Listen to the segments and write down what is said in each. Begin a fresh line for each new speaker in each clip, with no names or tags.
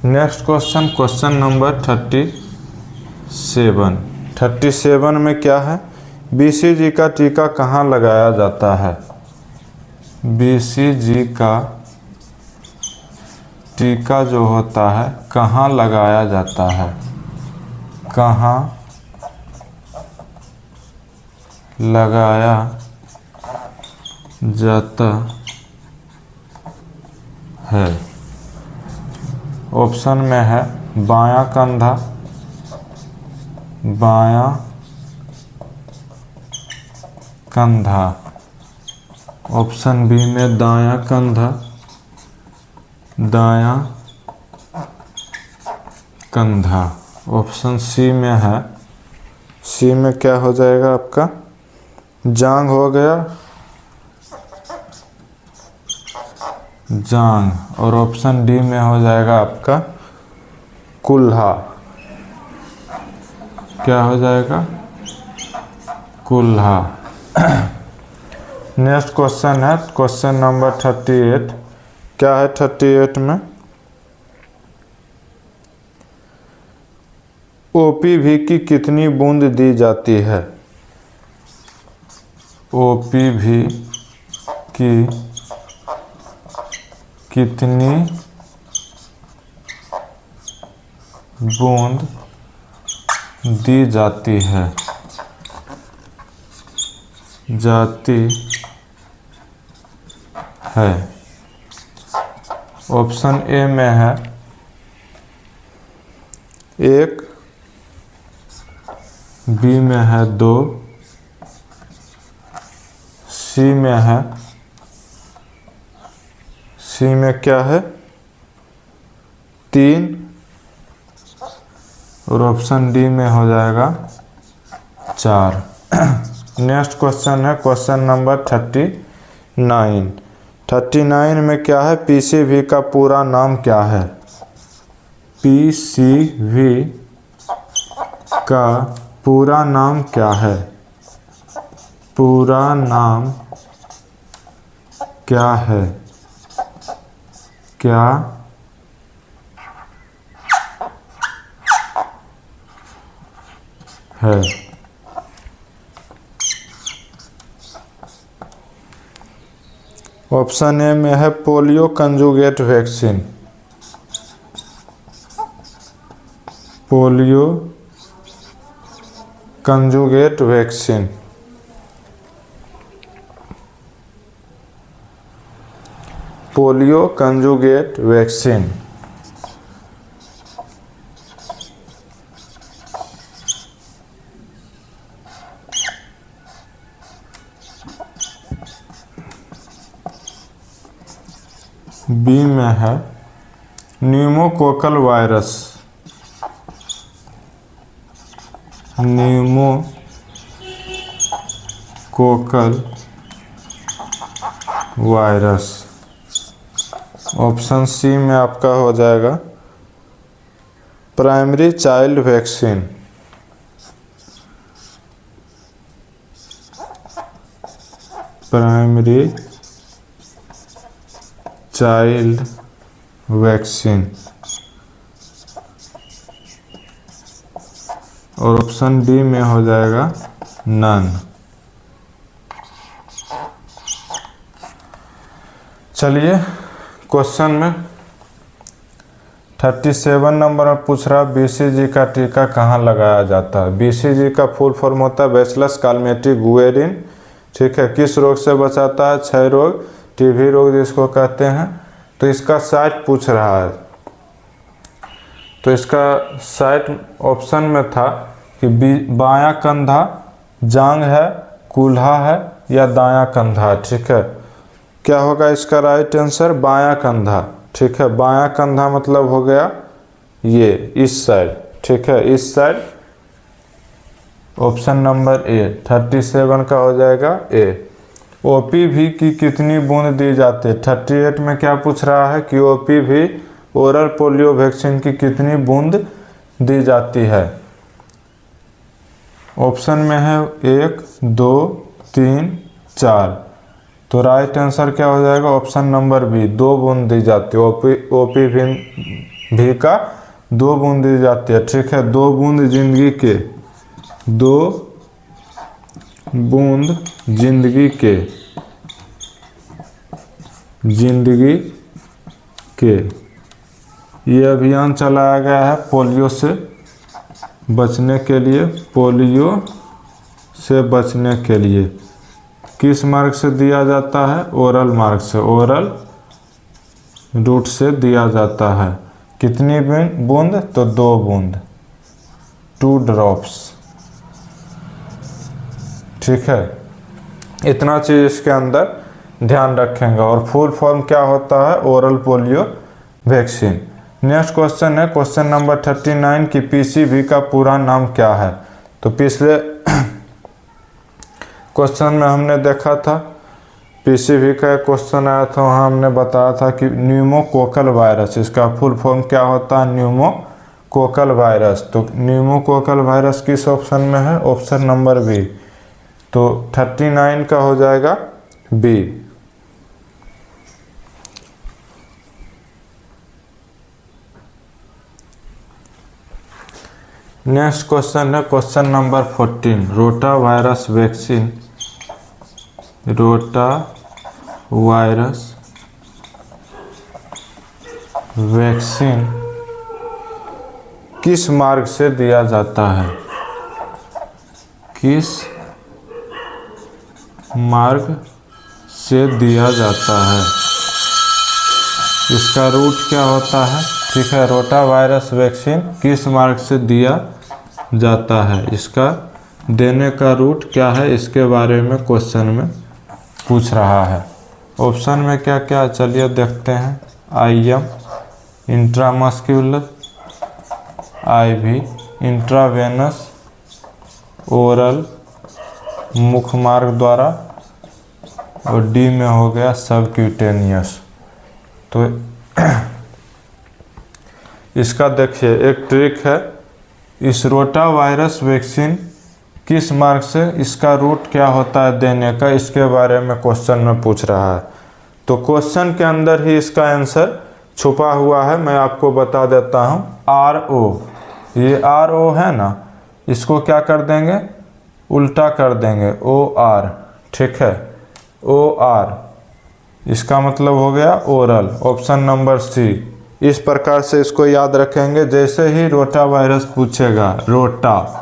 Next question, question number 37 में क्या है? बीसीजी का टीका कहाँ लगाया जाता है? बीसीजी का टीका जो होता है कहाँ लगाया जाता है? कहाँ लगाया जाता है? ऑप्शन में है बायां कंधा, बायां कंधा, ऑप्शन बी में दायां कंधा, दायां कंधा, ऑप्शन सी में है, सी में क्या हो जाएगा आपका? जांग हो गया, जांग, और ऑप्शन डी में हो जाएगा आपका कुल्हा। क्या हो जाएगा? कुल्हा। नेक्स्ट क्वेश्चन है क्वेश्चन नंबर 38। क्या है 38 में? ओपीवी की कितनी बूंद दी जाती है? ओपीवी की कितनी बूंद दी जाती है? ऑप्शन ए में है 1, बी में है 2, सी में है, सी में क्या है? 3, और ऑप्शन डी में हो जाएगा 4। नेक्स्ट क्वेश्चन है क्वेश्चन नंबर 39 में क्या है? पीसीवी का पूरा नाम क्या है? पीसीवी का पूरा नाम क्या है? पूरा नाम क्या है? क्या है? ऑप्शन ए में है polio conjugate vaccine, polio conjugate vaccine, polio conjugate vaccine, B में है pneumococcal virus, pneumococcal virus, option C में आपका हो जाएगा primary child vaccine, primary child vaccine, और ऑप्शन डी में हो जाएगा नन। चलिए क्वेश्चन में 37 नंबर में पूछ रहा बीसीजी का टीका कहाँ लगाया जाता है? बीसीजी का फुल फॉर्म होता है बैसिलस कालमेटी गुएरिन। ठीक है, किस रोग से बचाता है? क्षय रोग, टीबी रोग जिसको कहते हैं। तो इसका साइट पूछ रहा है, तो इसका साइट ऑप्शन में था कि बायां कंधा, जांग है, कुल्हा है या दायां कंधा। ठीक है, क्या होगा इसका राइट आंसर? बायां कंधा। ठीक है, बायां कंधा मतलब हो गया ये इस साइड। ठीक है, इस साइड, ऑप्शन नंबर ए 37 का हो जाएगा ए। ओपीवी की कितनी बूंद दी जाती है? 38 में क्या पूछ रहा है कि ओपीवी ओरल पोलियो वैक्सीन की कितनी बूंद दी जाती है? ऑप्शन में है 1, 2, 3, 4। तो राइट आंसर क्या हो जाएगा? ऑप्शन नंबर बी 2 बूंद दी जाती है। ओपीवी भी का 2 बूंद दी जाती है। ठीक है, 2 बूंद जिंदगी के, 2 बूंद जिंदगी के ये अभियान चलाया गया है पोलियो से बचने के लिए, पोलियो से बचने के लिए। किस मार्ग से दिया जाता है? ओरल मार्ग से, ओरल रूट से दिया जाता है। कितनी बूंद? तो 2 बूंद, 2 ड्रॉप्स। ठीक है, इतना चीज़ इसके अंदर ध्यान रखेंगे। और फुल फॉर्म क्या होता है? Oral polio vaccine. Next question है क्वेश्चन नंबर 39 की पीसीवी का पूरा नाम क्या है? तो पिछले क्वेश्चन में हमने देखा था पीसीवी का एक क्वेश्चन आया था, वहाँ हमने बताया था कि न्यूमोकोकल वायरस, इसका फुल फॉर्म क्या होता है? Pneumococcal virus. तो न्यूमोकोकल वायरस किस ऑप्शन में है? Option number B. तो 39 का हो जाएगा बी। नेक्स्ट क्वेश्चन है question number 14 rota virus vaccine, rota virus vaccine किस मार्ग से दिया जाता है? किस मार्ग से दिया जाता है? इसका रूट क्या होता है? ठीक है, रोटा वायरस वैक्सीन किस मार्ग से दिया जाता है, इसका देने का रूट क्या है, इसके बारे में क्वेश्चन में पूछ रहा है। ऑप्शन में क्या क्या, चलिए देखते हैं। IM intramuscular, IV intravenous, oral मुखमार्ग द्वारा, और D में हो गया सबक्यूटेनियस। तो इसका देखिए एक ट्रिक है, इस रोटा वायरस वैक्सीन किस मार्ग से, इसका रूट क्या होता है देने का, इसके बारे में क्वेश्चन में पूछ रहा है। तो क्वेश्चन के अंदर ही इसका आंसर छुपा हुआ है, मैं आपको बता देता हूँ। RO, ये RO है ना, इसको क्या कर देंगे? उल्टा कर देंगे, OR। ठीक है, OR, इसका मतलब हो गया ओरल। Option number C. इस प्रकार से इसको याद रखेंगे। जैसे ही रोटा वायरस पूछेगा रोटा,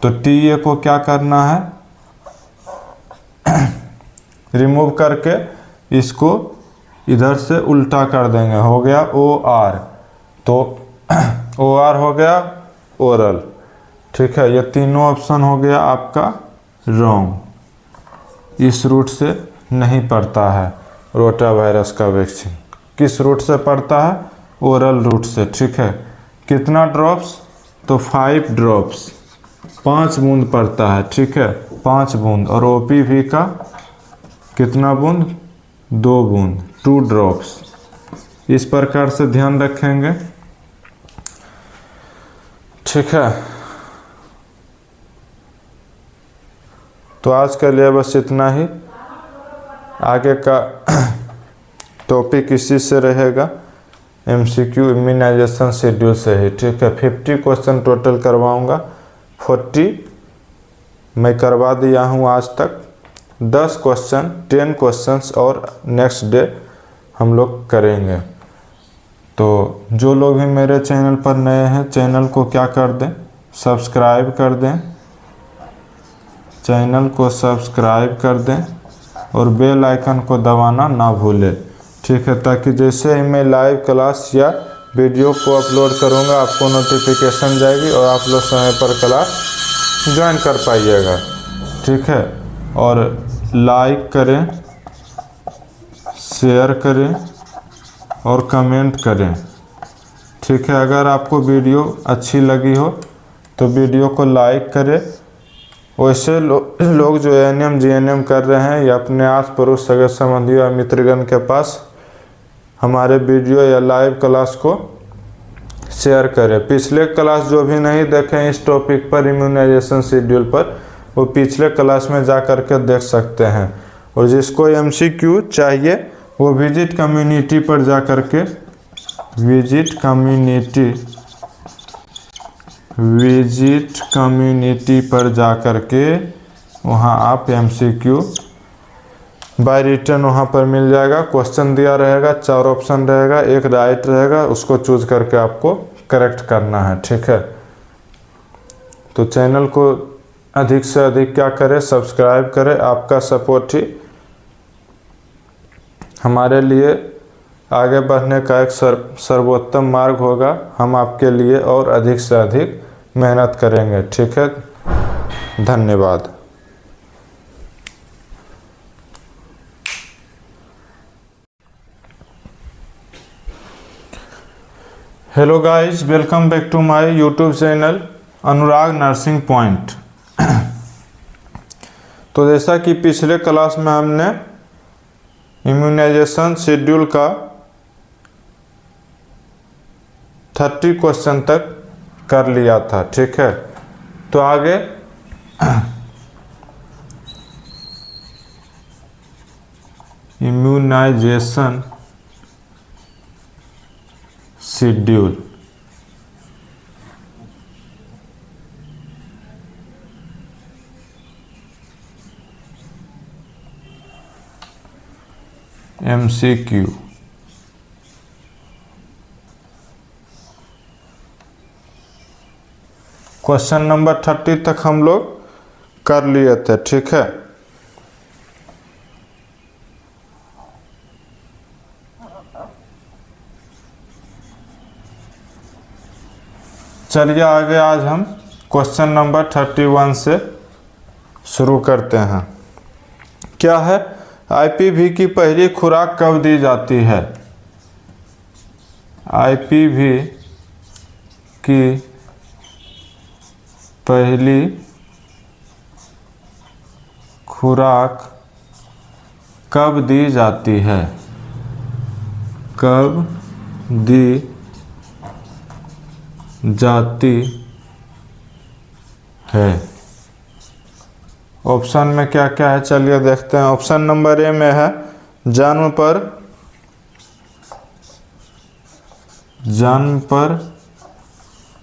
तो TA को क्या करना है? रिमूव करके इसको इधर से उल्टा कर देंगे, हो गया OR। तो OR हो गया ओरल। ठीक है, ये तीनों ऑप्शन हो गया आपका रॉन्ग। इस रूट से नहीं पड़ता है रोटा वायरस का वैक्सीन। किस रूट से पड़ता है? ओरल रूट से। ठीक है, कितना ड्रॉप्स? तो 5 ड्रॉप्स, 5 बूंद पड़ता है। ठीक है, 5 बूंद। और OPV का कितना बूंद? 2 बूंद, 2 ड्रॉप्स। इस प्रकार से ध्यान रखेंगे। ठीक है, तो आज के लिए बस इतना ही। आगे का टॉपिक इसी से रहेगा, MCQ इम्यूनाइजेशन शेड्यूल से ही। ठीक है, 50 क्वेश्चन टोटल करवाऊंगा, 40 मैं करवा दिया हूँ आज तक। 10 क्वेश्चन, 10 क्वेश्चंस और नेक्स्ट डे हम लोग करेंगे। तो जो लोग भी मेरे चैनल पर नए हैं, चैनल को क्या कर दें? सब्सक्राइब कर दें, चैनल को सब्सक्राइब कर दें और बेल आइकन को दबाना ना भूलें। ठीक है, ताकि जैसे ही मैं लाइव क्लास या वीडियो को अपलोड करूंगा आपको नोटिफिकेशन जाएगी और आप लोग समय पर क्लास ज्वाइन कर पाइएगा। ठीक है, और लाइक करें, शेयर करें और कमेंट करें। ठीक है, अगर आपको वीडियो अच्छी लगी हो तो वीडियो को लाइक करें। वैसे लोग जो ANM GNM कर रहे हैं या अपने आस पड़ोस सगे संबंधियों या मित्रगण के पास हमारे वीडियो या लाइव क्लास को शेयर करें। पिछले क्लास जो भी नहीं देखें इस टॉपिक पर, इम्यूनाइजेशन शेड्यूल पर, वो पिछले क्लास में जा कर के देख सकते हैं। और जिसको MCQ चाहिए वो विजिट कम्युनिटी पर जा कर के विजिट कम्युनिटी पर जा कर के वहाँ आप MCQ बाय रिटर्न वहाँ पर मिल जाएगा। क्वेश्चन दिया रहेगा, 4 ऑप्शन रहेगा, एक राइट रहेगा, उसको चूज करके आपको करेक्ट करना है। ठीक है, तो चैनल को अधिक से अधिक क्या करें, सब्सक्राइब करें। आपका सपोर्ट ही हमारे लिए आगे बढ़ने का एक सर्वोत्तम मार्ग होगा। हम आपके लिए और अधिक से अधिक मेहनत करेंगे। ठीक है, धन्यवाद। Hello guys, welcome back to my YouTube channel Anurag Nursing Point. तो जैसा कि पिछले क्लास में हमने इम्यूनाइजेशन शेड्यूल का 30 क्वेश्चन तक कर लिया था। ठीक है, तो आगे immunisation schedule MCQ। Question number 30 तक हम लोग कर लिए थे। ठीक है, चलिए आगे आज हम क्वेश्चन नंबर 31 से शुरू करते हैं। क्या है, IPV की पहली खुराक कब दी जाती है? IPV की पहली खुराक कब दी जाती है? कब दी जाती है? ऑप्शन में क्या क्या है, चलिए देखते हैं। ऑप्शन नंबर ए में है जन्म पर।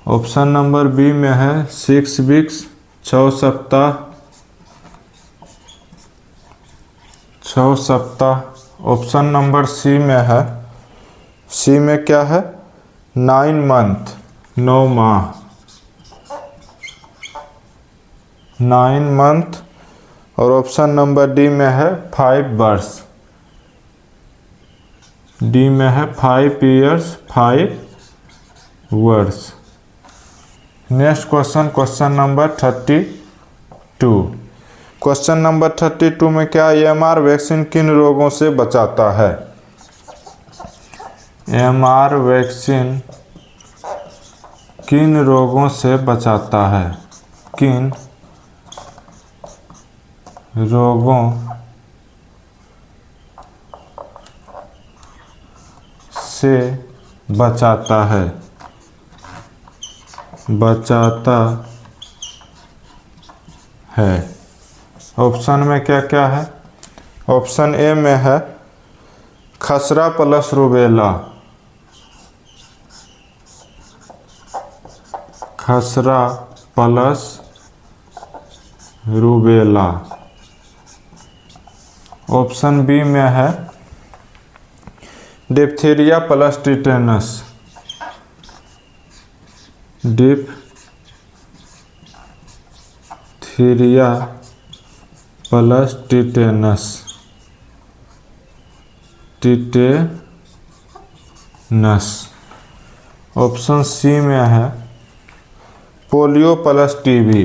ऑप्शन नंबर बी में है 6 वीक्स, 6 सप्ताह। ऑप्शन नंबर सी में है, सी में क्या है 9 मंथ, 9 माह, 9 मंथ। और ऑप्शन नंबर डी में है 5 वर्ष, डी में है 5 ईयर्स, 5 वर्ष। Next question, question number 32। Question number 32 में क्या, MR वैक्सीन किन रोगों से बचाता है? MR वैक्सीन किन रोगों से बचाता है? किन रोगों से बचाता है? बचाता है। ऑप्शन में क्या क्या है? ऑप्शन ए में है खसरा प्लस रूबेला, खसरा प्लस रूबेला। ऑप्शन बी में है diphtheria plus tetanus, diphtheria plus tetanus, tetanus. Option C में है polio plus TB,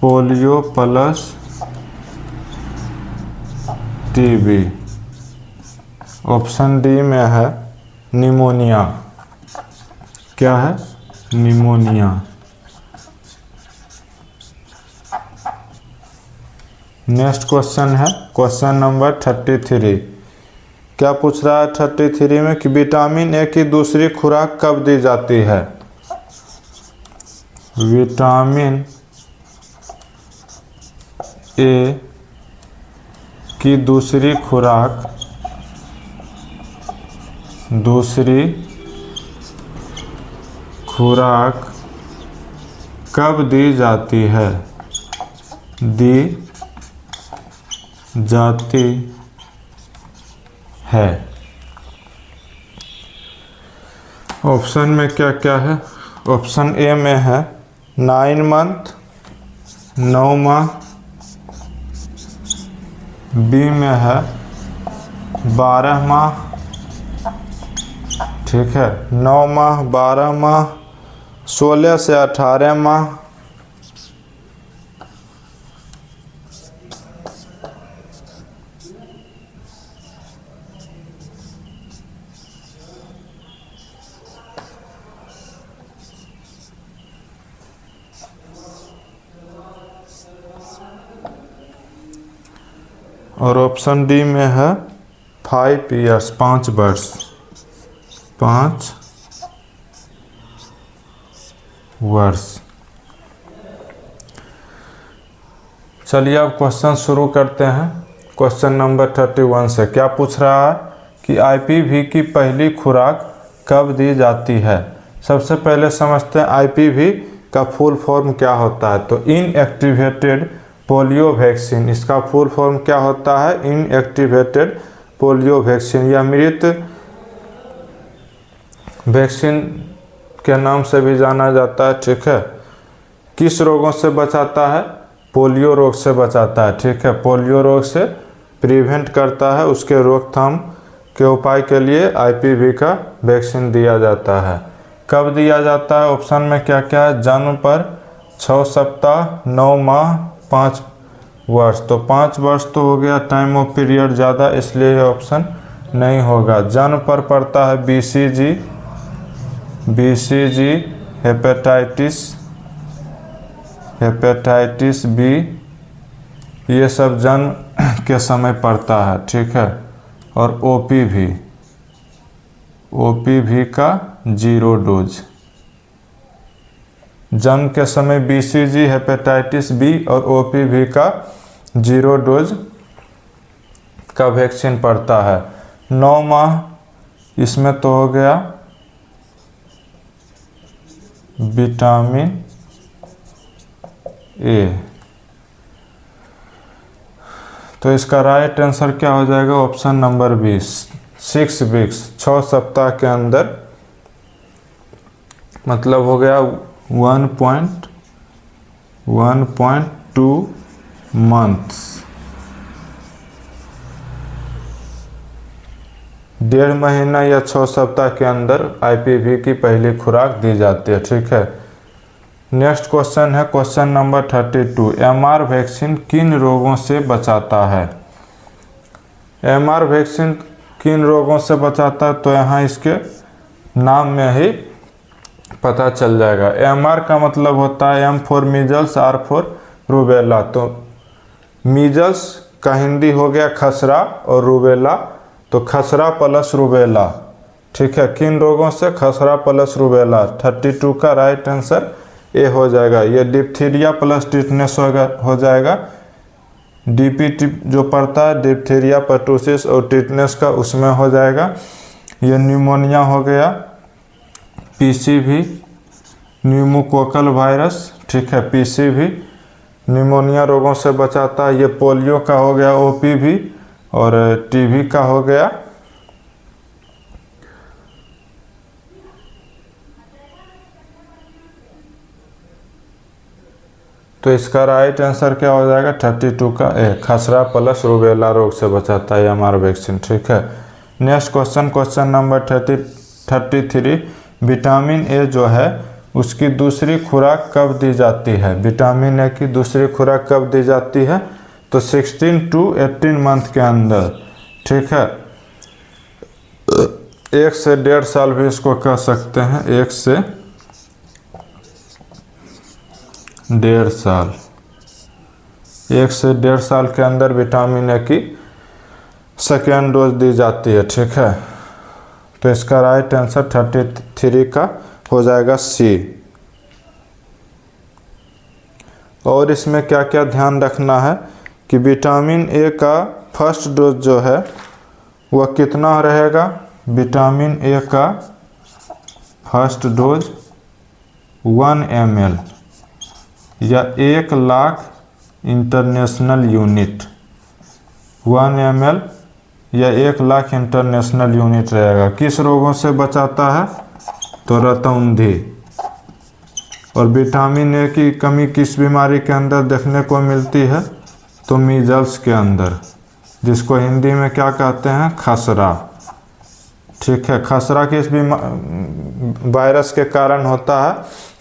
polio plus TB. Option D में है निमोनिया, क्या है निमोनिया। नेक्स्ट क्वेश्चन है क्वेश्चन नंबर 33। क्या पूछ रहा है 33 में कि विटामिन ए की दूसरी खुराक कब दी जाती है? विटामिन ए की दूसरी खुराक कब दी जाती है? ऑप्शन में क्या क्या है? ऑप्शन ए में है 9 मंथ 9 माह, बी में है 12 माह, ठीक है, 9 माह 12 माह 16 से 18 माह, और ऑप्शन डी में है 5 ईयर्स 5 वर्ष 5 वर्ष। चलिए अब क्वेश्चन शुरू करते हैं। क्वेश्चन नंबर 31 से क्या पूछ रहा है कि आईपीवी की पहली खुराक कब दी जाती है? सबसे पहले समझते हैं आईपीवी का फुल फॉर्म क्या होता है। तो इनएक्टिवेटेड पोलियो वैक्सीन, इसका फुल फॉर्म क्या होता है? इनएक्टिवेटेड पोलियो वैक्सीन या मृत वैक्सीन के नाम से भी जाना जाता है, ठीक है। किस रोगों से बचाता है? पोलियो रोग से बचाता है, ठीक है। पोलियो रोग से प्रिवेंट करता है, उसके रोकथाम के उपाय के लिए आईपीवी का वैक्सीन दिया जाता है। कब दिया जाता है? ऑप्शन में क्या क्या है? जन्म पर 6 सप्ताह 9 माह 5 वर्ष। तो 5 वर्ष तो हो गया, टाइम ऑफ पीरियड ज़्यादा, इसलिए ये ऑप्शन नहीं होगा। जन्म पर पड़ता है बीसीजी हेपेटाइटिस बी, ये सब जन्म के समय पड़ता है, ठीक है। और ओपीवी का 0 डोज। जन्म के समय बीसीजी हेपेटाइटिस बी और ओपीवी का 0 डोज का वैक्सीन पड़ता है। 9 माह इसमें तो हो गया विटामिन ए। तो इसका राइट आंसर क्या हो जाएगा? ऑप्शन नंबर 20 6 वीक्स 6 सप्ताह के अंदर, मतलब हो गया 1.2 मंथ्स। 1.5 महीना या 6 सप्ताह के अंदर आईपीवी की पहली खुराक दी जाती है, ठीक है। नेक्स्ट क्वेश्चन है क्वेश्चन नंबर 32। एमआर वैक्सीन किन रोगों से बचाता है? एमआर वैक्सीन किन रोगों से बचाता है? तो यहाँ इसके नाम में ही पता चल जाएगा। एमआर का मतलब होता है M for measles, R for rubella. तो मीजल्स का हिंदी हो गया खसरा और रूबेला, तो खसरा प्लस रूबेला, ठीक है। किन रोगों से? खसरा प्लस रूबेला। 32 का राइट आंसर ए हो जाएगा। ये डिप्थीरिया प्लस टिटनेस हो जाएगा। डीपी जो पड़ता है डिप्थीरिया पर्टूसिस और टिटनेस का, उसमें हो जाएगा। ये न्यूमोनिया हो गया, पीसीवी न्यूमोकोकल वायरस, ठीक है, पीसीवी न्यूमोनिया रोगों से बचाता है। ये पोलियो का हो गया ओपीवी, और टीबी का हो गया तो इसका राइट आंसर क्या हो जाएगा? 32 का ए, खसरा प्लस रूबेला रोग से बचाता है हमारा वैक्सीन, ठीक है। Next question question number 33। Vitamin A जो है उसकी दूसरी खुराक कब दी जाती है? विटामिन ए की दूसरी खुराक कब दी जाती है? तो 16 to 18 मंथ के अंदर, ठीक है। 1 से 1.5 साल भी इसको कह सकते हैं। 1 से 1.5 साल, 1 से 1.5 साल के अंदर विटामिन ए की सेकेंड डोज दी जाती है, ठीक है। तो इसका राइट आंसर 33 का हो जाएगा सी। और इसमें क्या क्या ध्यान रखना है कि विटामिन ए का फर्स्ट डोज जो है वह कितना रहेगा? विटामिन ए का फर्स्ट डोज 1 ml या 1 लाख इंटरनेशनल यूनिट, 1 ml या 1 लाख इंटरनेशनल यूनिट रहेगा। किस रोगों से बचाता है? तो रतौंधी। और विटामिन ए की कमी किस बीमारी के अंदर देखने को मिलती है? तो मीजल्स के अंदर, जिसको हिंदी में क्या कहते हैं? खसरा। ठीक है, खसरा किस वायरस के कारण होता है?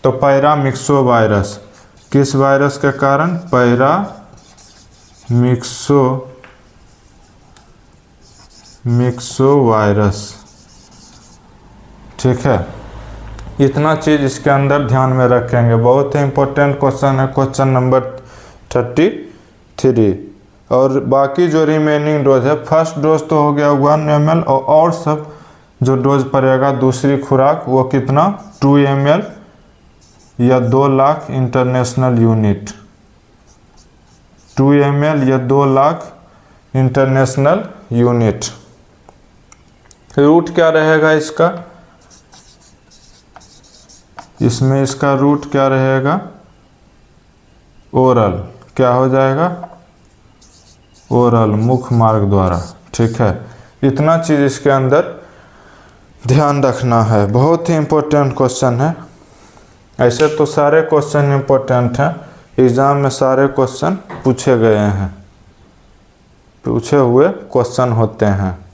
तो पैरामिक्सो वायरस। किस वायरस के कारण? Paramyxo virus. ठीक है, इतना चीज इसके अंदर ध्यान में रखेंगे। बहुत ही इंपॉर्टेंट क्वेश्चन है, क्वेश्चन नंबर 33। और बाकी जो रिमेनिंग डोज है, फर्स्ट डोज तो हो गया 1 ml और सब जो डोज पड़ेगा दूसरी खुराक वो कितना? 2 ml या 2 लाख इंटरनेशनल यूनिट, 2 ml या 2 लाख इंटरनेशनल यूनिट। रूट क्या रहेगा इसका? इसमें इसका रूट क्या रहेगा? ओरल। क्या हो जाएगा? ओरल, मुख मार्ग द्वारा। ठीक है, इतना चीज इसके अंदर ध्यान रखना है। बहुत ही इंपॉर्टेंट क्वेश्चन है। ऐसे तो सारे क्वेश्चन इंपॉर्टेंट हैं, एग्जाम में सारे क्वेश्चन पूछे गए हैं, पूछे हुए क्वेश्चन होते हैं।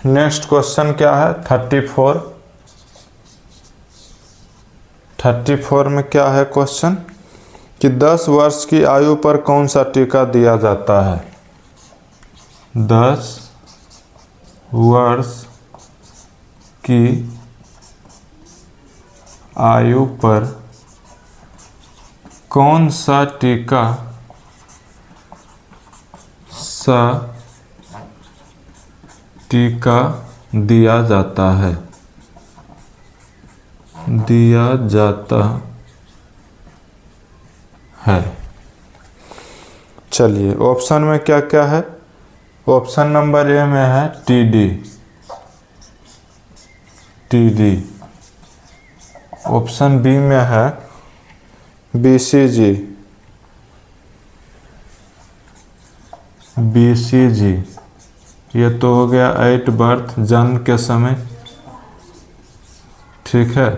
नेक्स्ट क्वेश्चन क्या है? 34 में क्या है क्वेश्चन? कि 10 वर्ष की आयु पर कौन सा टीका दिया जाता है? 10 वर्ष की आयु पर कौन सा टीका दिया जाता है? दिया जाता है। चलिए, ऑप्शन में क्या क्या है? ऑप्शन नंबर ए में है टीडी। ऑप्शन बी में है बीसीजी। ये तो हो गया एट बर्थ, जन्म के समय। ठीक है,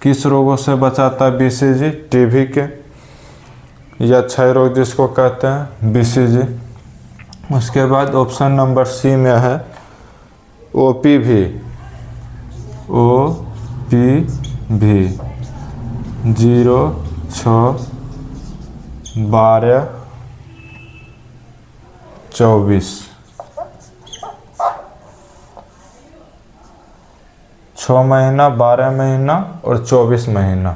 किस रोगों से बचाता है बीसीजी? टीबी के या क्षय रोग जिसको कहते हैं, बीसीजी। उसके बाद ऑप्शन नंबर सी में है ओपीवी 06-12-24। 6 महीना, 12 महीना और 24 महीना।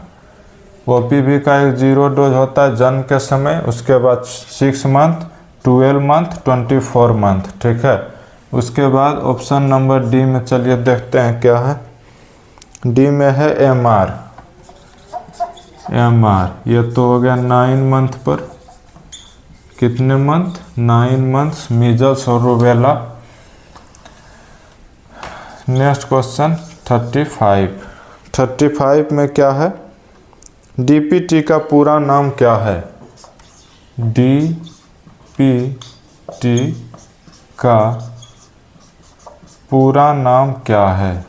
ओपीवी का एक 0 डोज होता है जन्म के समय, उसके बाद 6 मंथ, 12 मंथ, 24 मंथ। ठीक है, उसके बाद ऑप्शन नंबर डी में चलिए देखते हैं क्या है। डी में है एमआर। ये तो हो गया 9 मंथ पर। कितने मंथ? 9 मंथ्स, मीजल्स और रूबेला। नेक्स्ट क्वेश्चन 35 में क्या है? डीपीटी का पूरा नाम क्या है? डीपीटी का पूरा नाम क्या है?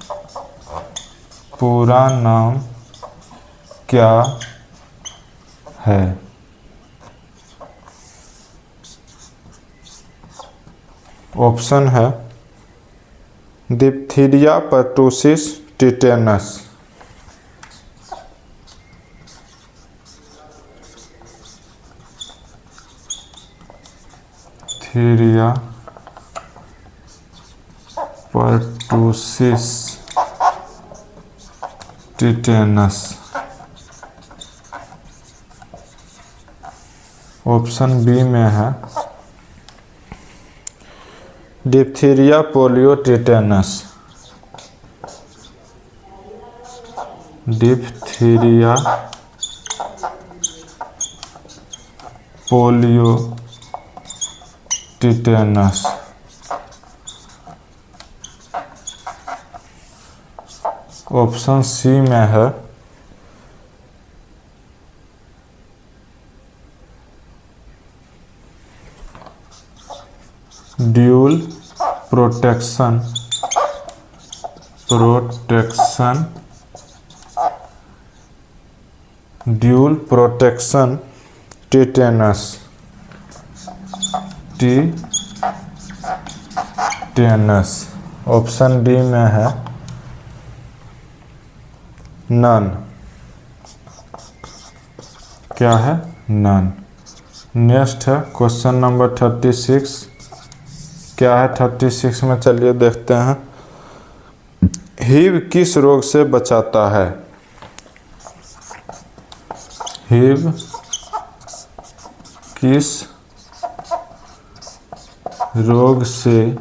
पूरा नाम क्या है? ऑप्शन है diphtheria, pertussis, tetanus. Diphtheria, pertussis, tetanus. Option B में है diphtheria, polio, tetanus. Diphtheria, polio, tetanus. Option C में है dual protection, dual protection tetanus, tetanus. Option D में है नन। क्या है? नन। नेक्स्ट है क्वेश्चन नंबर 36। क्या है 36 में? चलिए देखते हैं। हीव किस रोग से बचाता है? हीव किस रोग से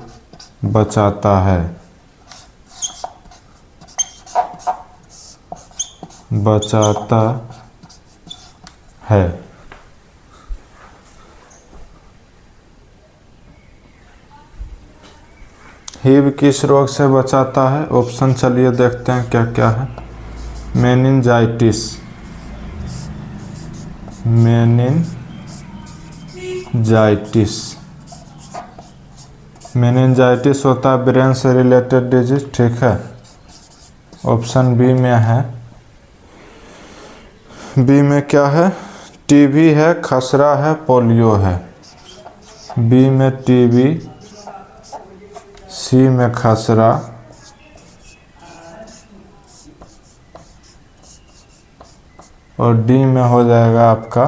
बचाता है? बचाता है। हीव किस रोग से बचाता है? ऑप्शन चलिए देखते हैं क्या क्या है। मेनिंजाइटिस, मेनिंजाइटिस होता है ब्रेन से रिलेटेड डिजीज। ठीक है। ऑप्शन बी में है, बी में क्या है? टीबी है, खसरा है, पोलियो है। बी में टीबी, सी में खसरा, और डी में हो जाएगा आपका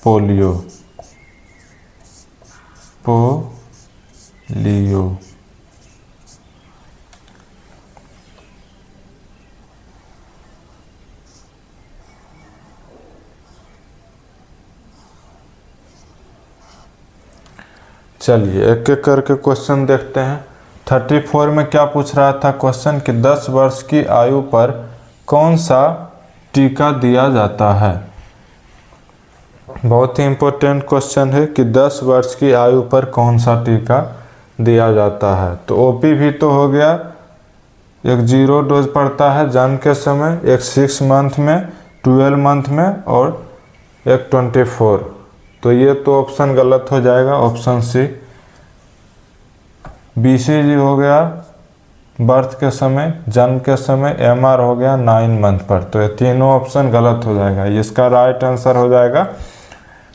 पोलियो। चलिए एक एक करके क्वेश्चन देखते हैं। 34 में क्या पूछ रहा था क्वेश्चन कि 10 वर्ष की आयु पर कौन सा टीका दिया जाता है? बहुत ही इम्पोर्टेंट क्वेश्चन है कि 10 वर्ष की आयु पर कौन सा टीका दिया जाता है। तो ओपी भी तो हो गया, एक 0 डोज पड़ता है जन्म के समय, एक 6 मंथ में, 12 मंथ में, और एक 24। तो ये तो ऑप्शन गलत हो जाएगा, ऑप्शन सी। बीसीजी हो गया बर्थ के समय, जन्म के समय, एमआर हो गया 9 मंथ पर। तो ये तीनों ऑप्शन गलत हो जाएगा। इसका राइट आंसर हो जाएगा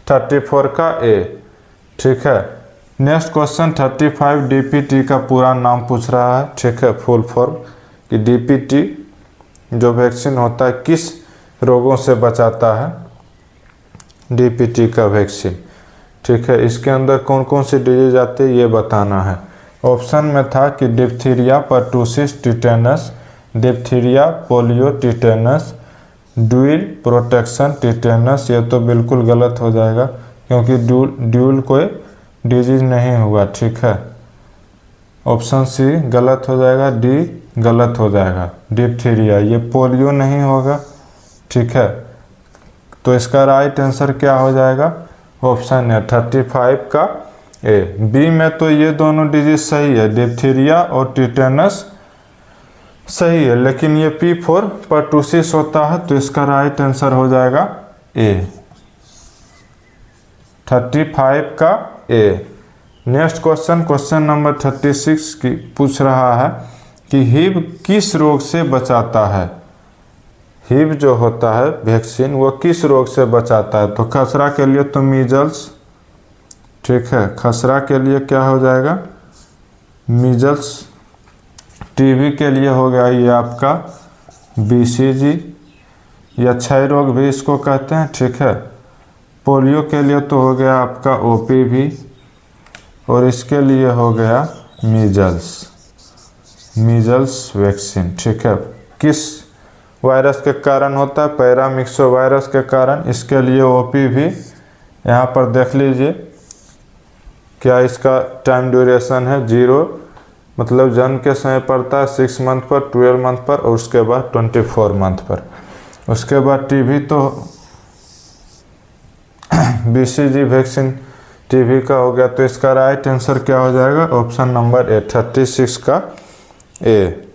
34 का ए। ठीक है। नेक्स्ट क्वेश्चन 35 डीपीटी का पूरा नाम पूछ रहा है। ठीक है, फुल फॉर्म कि डीपीटी जो वैक्सीन होता है किस रोगों से बचाता है? डीपीटी का वैक्सीन। ठीक है, इसके अंदर कौन कौन सी डिजीज आती है ये बताना है। ऑप्शन में था कि diphtheria, pertussis, tetanus, diphtheria, polio, tetanus, dual protection tetanus. ये तो बिल्कुल गलत हो जाएगा क्योंकि ड्यूल कोई डिजीज नहीं हुआ। ठीक है, ऑप्शन सी गलत हो जाएगा, डी गलत हो जाएगा। डिप्थीरिया, ये पोलियो नहीं होगा। ठीक है, तो इसका राइट आंसर क्या हो जाएगा? ऑप्शन है 35 का ए। बी में तो ये दोनों डिजीज सही है, डिप्थीरिया और टिटेनस सही है, लेकिन ये P4 पर्टूसिस होता है, तो इसका राइट आंसर हो जाएगा ए, 35 का ए। नेक्स्ट क्वेश्चन, क्वेश्चन नंबर 36 की पूछ रहा है कि हीव किस रोग से बचाता है? हीव जो होता है वैक्सीन वो किस रोग से बचाता है? तो खसरा के लिए तो मीजल्स। ठीक है, खसरा के लिए क्या हो जाएगा? मीजल्स। टीबी के लिए हो गया ये आपका बीसीजी या क्षय रोग भी इसको कहते हैं। ठीक है, पोलियो के लिए तो हो गया आपका ओपीवी, और इसके लिए हो गया मीजल्स वैक्सीन। ठीक है, किस वायरस के कारण होता है? पैरामिक्सो वायरस के कारण। इसके लिए ओपीवी यहाँ पर देख लीजिए क्या इसका टाइम ड्यूरेशन है 0, मतलब जन्म के समय पड़ता है 6 मंथ पर, 12 मंथ पर, और उसके बाद 24 मंथ पर। उसके बाद टीबी तो BCG वैक्सीन टीबी का हो गया। तो इसका राइट आंसर क्या हो जाएगा? ऑप्शन नंबर ए 36 का ए।